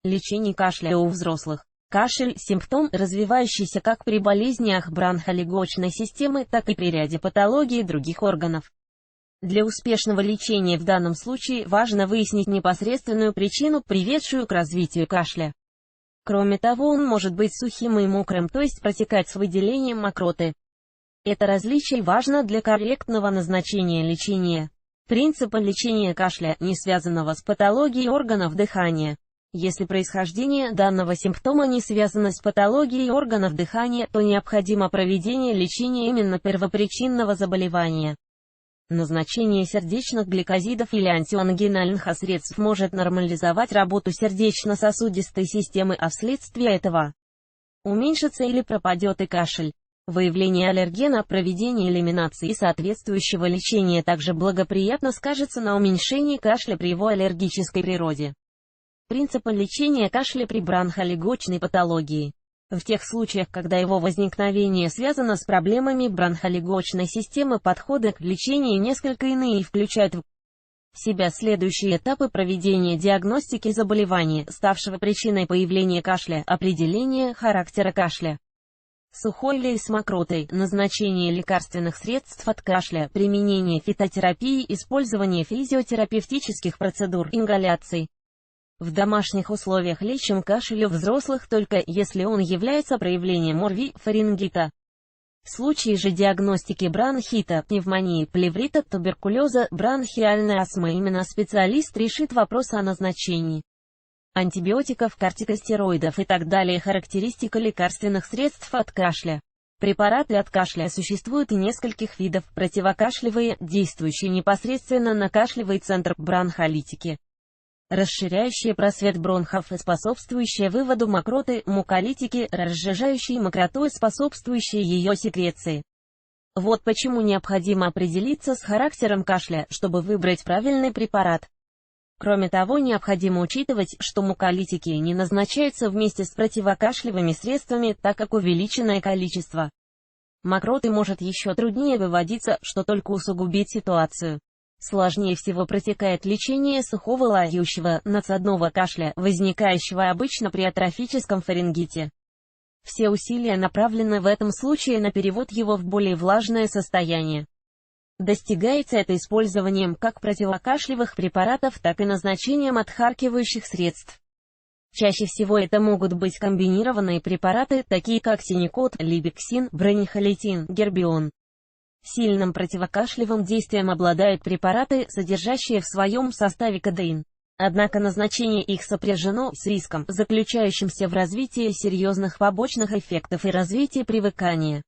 Лечение кашля у взрослых. Кашель – симптом, развивающийся как при болезнях бронхолегочной системы, так и при ряде патологий других органов. Для успешного лечения в данном случае важно выяснить непосредственную причину, приведшую к развитию кашля. Кроме того, он может быть сухим и мокрым, то есть протекать с выделением мокроты. Это различие важно для корректного назначения лечения. Принципы лечения кашля, не связанного с патологией органов дыхания. Если происхождение данного симптома не связано с патологией органов дыхания, то необходимо проведение лечения именно первопричинного заболевания. Назначение сердечных гликозидов или антиангинальных средств может нормализовать работу сердечно-сосудистой системы, а вследствие этого уменьшится или пропадет и кашель. Выявление аллергена, проведение элиминации и соответствующего лечения также благоприятно скажется на уменьшении кашля при его аллергической природе. Принципы лечения кашля при бронхолегочной патологии. В тех случаях, когда его возникновение связано с проблемами бронхолегочной системы, подходы к лечению несколько иные и включают в себя следующие этапы проведения диагностики заболевания, ставшего причиной появления кашля, определение характера кашля. Сухой или с мокротой, назначение лекарственных средств от кашля, применение фитотерапии, использование физиотерапевтических процедур, ингаляций. В домашних условиях лечим кашель у взрослых только если он является проявлением ОРВИ, фарингита. В случае же диагностики бронхита, пневмонии, плеврита, туберкулеза, бронхиальной астмы именно специалист решит вопрос о назначении антибиотиков, кортикостероидов и так далее. Характеристика лекарственных средств от кашля. Препараты от кашля существуют нескольких видов: противокашлевые, действующие непосредственно на кашлевый центр, бронхолитики, расширяющие просвет бронхов и способствующие выводу мокроты, муколитики, разжижающие мокроту и способствующие ее секреции. Вот почему необходимо определиться с характером кашля, чтобы выбрать правильный препарат. Кроме того, необходимо учитывать, что муколитики не назначаются вместе с противокашлевыми средствами, так как увеличенное количество мокроты может еще труднее выводиться, что только усугубит ситуацию. Сложнее всего протекает лечение сухого лающего, надсадного кашля, возникающего обычно при атрофическом фарингите. Все усилия направлены в этом случае на перевод его в более влажное состояние. Достигается это использованием как противокашлевых препаратов, так и назначением отхаркивающих средств. Чаще всего это могут быть комбинированные препараты, такие как синекот, либексин, бронихолетин, гербион. Сильным противокашлевым действием обладают препараты, содержащие в своем составе кодеин. Однако назначение их сопряжено с риском, заключающимся в развитии серьезных побочных эффектов и развитии привыкания.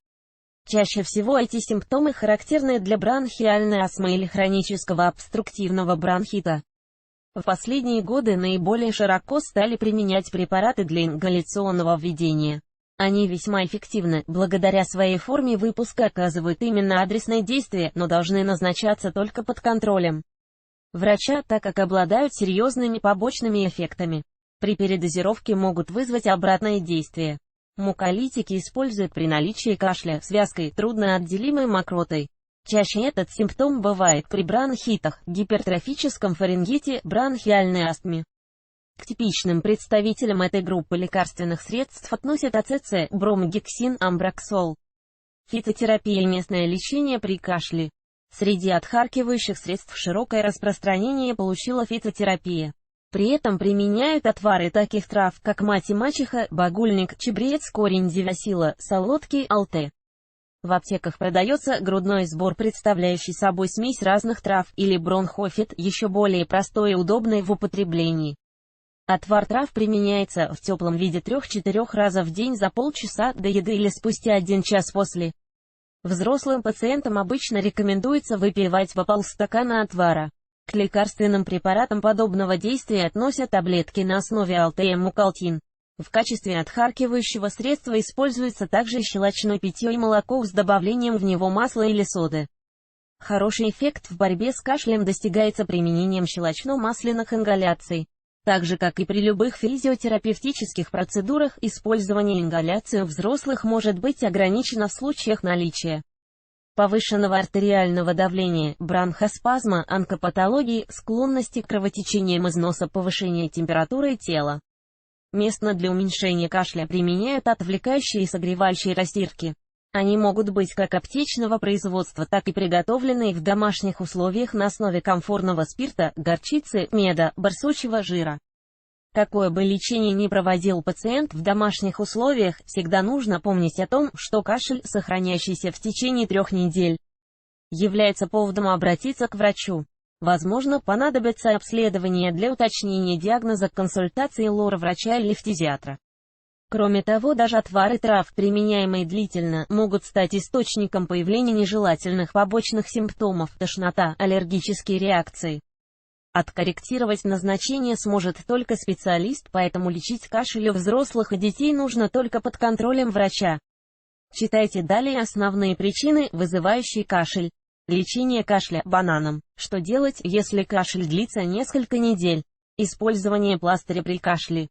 Чаще всего эти симптомы характерны для бронхиальной астмы или хронического обструктивного бронхита. В последние годы наиболее широко стали применять препараты для ингаляционного введения. Они весьма эффективны, благодаря своей форме выпуска оказывают именно адресное действие, но должны назначаться только под контролем врача, так как обладают серьезными побочными эффектами. При передозировке могут вызвать обратное действие. Муколитики используют при наличии кашля с вязкой, трудноотделимой мокротой. Чаще этот симптом бывает при бронхитах, гипертрофическом фарингите, бронхиальной астме. К типичным представителям этой группы лекарственных средств относят АЦЦ, бромогексин, амброксол. Фитотерапия и местное лечение при кашле. Среди отхаркивающих средств широкое распространение получила фитотерапия. При этом применяют отвары таких трав, как мать и мачеха, багульник, чебрец, корень девясила, солодки, алте. В аптеках продается грудной сбор, представляющий собой смесь разных трав, или бронхофит, еще более простой и удобный в употреблении. Отвар трав применяется в теплом виде 3-4 раза в день за полчаса до еды или спустя 1 час после. Взрослым пациентам обычно рекомендуется выпивать по полстакана отвара. К лекарственным препаратам подобного действия относят таблетки на основе алтея мукалтин. В качестве отхаркивающего средства используется также щелочное питье и молоко с добавлением в него масла или соды. Хороший эффект в борьбе с кашлем достигается применением щелочно-масляных ингаляций. Так же, как и при любых физиотерапевтических процедурах, использование ингаляции у взрослых может быть ограничено в случаях наличия повышенного артериального давления, бронхоспазма, онкопатологии, склонности к кровотечениям из носа, повышения температуры тела. Местно для уменьшения кашля применяют отвлекающие и согревающие растирки. Они могут быть как аптечного производства, так и приготовленные в домашних условиях на основе камфорного спирта, горчицы, меда, барсучьего жира. Какое бы лечение ни проводил пациент в домашних условиях, всегда нужно помнить о том, что кашель, сохраняющийся в течение 3 недель, является поводом обратиться к врачу. Возможно, понадобится обследование для уточнения диагноза, консультации лор-врача или фтизиатра. Кроме того, даже отвары трав, применяемые длительно, могут стать источником появления нежелательных побочных симптомов, тошнота, аллергические реакции. Откорректировать назначение сможет только специалист, поэтому лечить кашель у взрослых и детей нужно только под контролем врача. Читайте далее основные причины, вызывающие кашель. Лечение кашля бананом. Что делать, если кашель длится несколько недель? Использование пластыря при кашле.